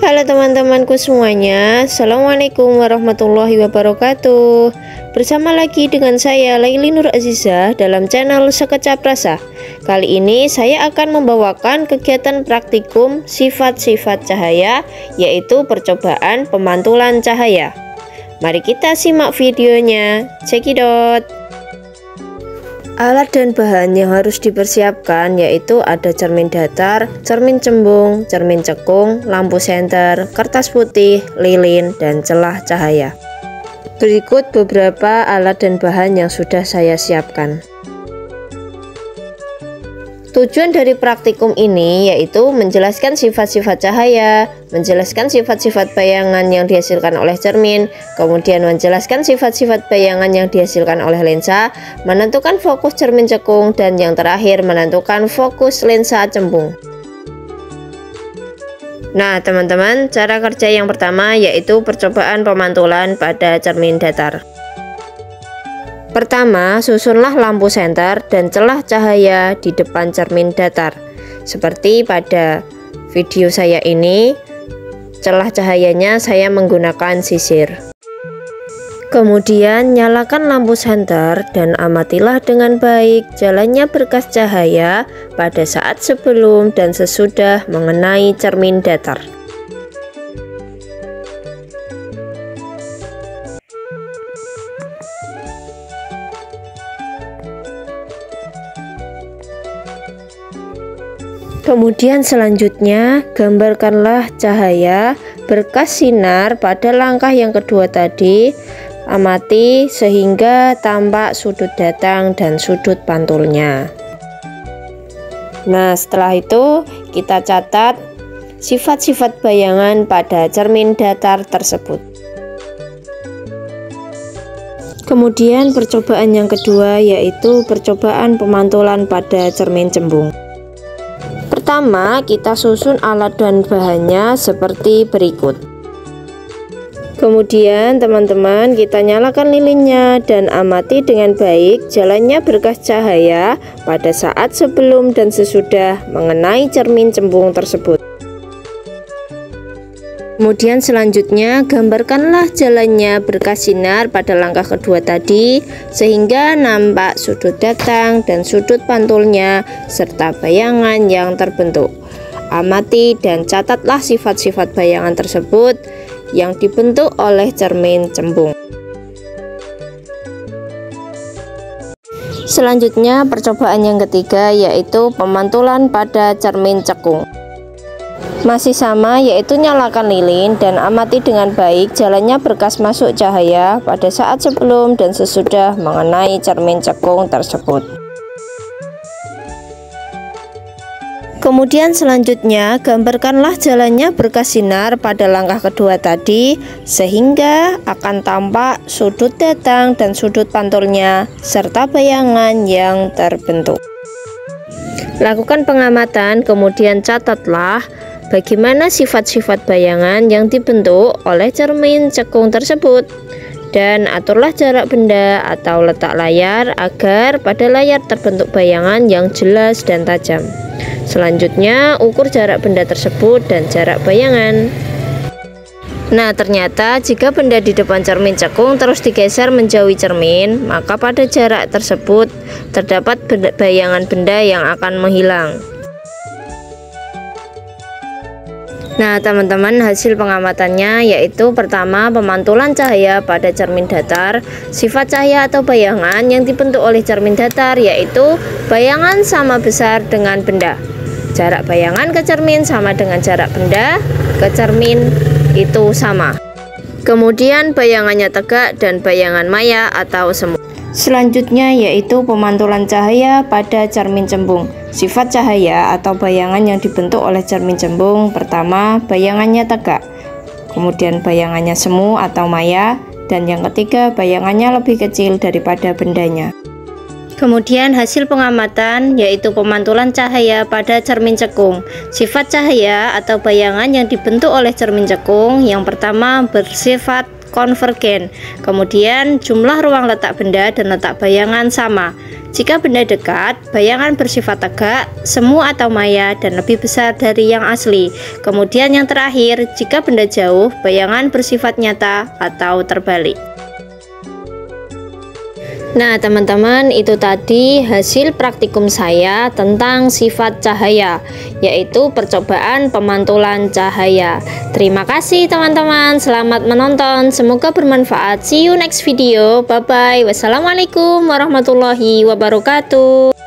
Halo teman-temanku semuanya, Assalamualaikum warahmatullahi wabarakatuh. Bersama lagi dengan saya Laili Nur Aziza dalam channel Sekecap Rasa. Kali ini saya akan membawakan kegiatan praktikum sifat-sifat cahaya, yaitu percobaan pemantulan cahaya. Mari kita simak videonya, cekidot. Alat dan bahan yang harus dipersiapkan yaitu ada cermin datar, cermin cembung, cermin cekung, lampu senter, kertas putih, lilin, dan celah cahaya. Berikut beberapa alat dan bahan yang sudah saya siapkan. Tujuan dari praktikum ini yaitu menjelaskan sifat-sifat cahaya, menjelaskan sifat-sifat bayangan yang dihasilkan oleh cermin, kemudian menjelaskan sifat-sifat bayangan yang dihasilkan oleh lensa, menentukan fokus cermin cekung, dan yang terakhir menentukan fokus lensa cembung. Nah teman-teman, cara kerja yang pertama yaitu percobaan pemantulan pada cermin datar. Pertama, susunlah lampu senter dan celah cahaya di depan cermin datar. Seperti pada video saya ini, celah cahayanya saya menggunakan sisir. Kemudian nyalakan lampu senter dan amatilah dengan baik jalannya berkas cahaya pada saat sebelum dan sesudah mengenai cermin datar. Kemudian selanjutnya gambarkanlah cahaya berkas sinar pada langkah yang kedua tadi. Amati sehingga tampak sudut datang dan sudut pantulnya. Nah setelah itu kita catat sifat-sifat bayangan pada cermin datar tersebut. Kemudian percobaan yang kedua yaitu percobaan pemantulan pada cermin cembung. Pertama, kita susun alat dan bahannya seperti berikut. Kemudian teman-teman kita nyalakan lilinnya dan amati dengan baik jalannya berkas cahaya pada saat sebelum dan sesudah mengenai cermin cembung tersebut. Kemudian selanjutnya gambarkanlah jalannya berkas sinar pada langkah kedua tadi sehingga nampak sudut datang dan sudut pantulnya serta bayangan yang terbentuk. Amati dan catatlah sifat-sifat bayangan tersebut yang dibentuk oleh cermin cembung. Selanjutnya percobaan yang ketiga yaitu pemantulan pada cermin cekung. Masih sama, yaitu nyalakan lilin dan amati dengan baik jalannya berkas masuk cahaya pada saat sebelum dan sesudah mengenai cermin cekung tersebut. Kemudian selanjutnya gambarkanlah jalannya berkas sinar pada langkah kedua tadi sehingga akan tampak sudut datang dan sudut pantulnya serta bayangan yang terbentuk. Lakukan pengamatan, kemudian catatlah bagaimana sifat-sifat bayangan yang dibentuk oleh cermin cekung tersebut, dan aturlah jarak benda atau letak layar agar pada layar terbentuk bayangan yang jelas dan tajam. Selanjutnya ukur jarak benda tersebut dan jarak bayangan. Nah ternyata jika benda di depan cermin cekung terus digeser menjauhi cermin, maka pada jarak tersebut terdapat bayangan benda yang akan menghilang. Nah teman-teman, hasil pengamatannya yaitu pertama, pemantulan cahaya pada cermin datar. Sifat cahaya atau bayangan yang dibentuk oleh cermin datar yaitu bayangan sama besar dengan benda. Jarak bayangan ke cermin sama dengan jarak benda ke cermin itu sama. Kemudian bayangannya tegak dan bayangan maya atau semu. Selanjutnya yaitu pemantulan cahaya pada cermin cembung. Sifat cahaya atau bayangan yang dibentuk oleh cermin cembung, pertama bayangannya tegak, kemudian bayangannya semu atau maya, dan yang ketiga bayangannya lebih kecil daripada bendanya. Kemudian hasil pengamatan yaitu pemantulan cahaya pada cermin cekung. Sifat cahaya atau bayangan yang dibentuk oleh cermin cekung yang pertama bersifat konvergen, kemudian jumlah ruang letak benda dan letak bayangan sama, Jika benda dekat, bayangan bersifat tegak, semu atau maya, dan lebih besar dari yang asli. Kemudian yang terakhir, jika benda jauh, bayangan bersifat nyata atau terbalik. Nah teman-teman, itu tadi hasil praktikum saya tentang sifat cahaya, yaitu percobaan pemantulan cahaya. Terima kasih teman-teman, selamat menonton, semoga bermanfaat. See you next video, bye bye. Wassalamualaikum warahmatullahi wabarakatuh.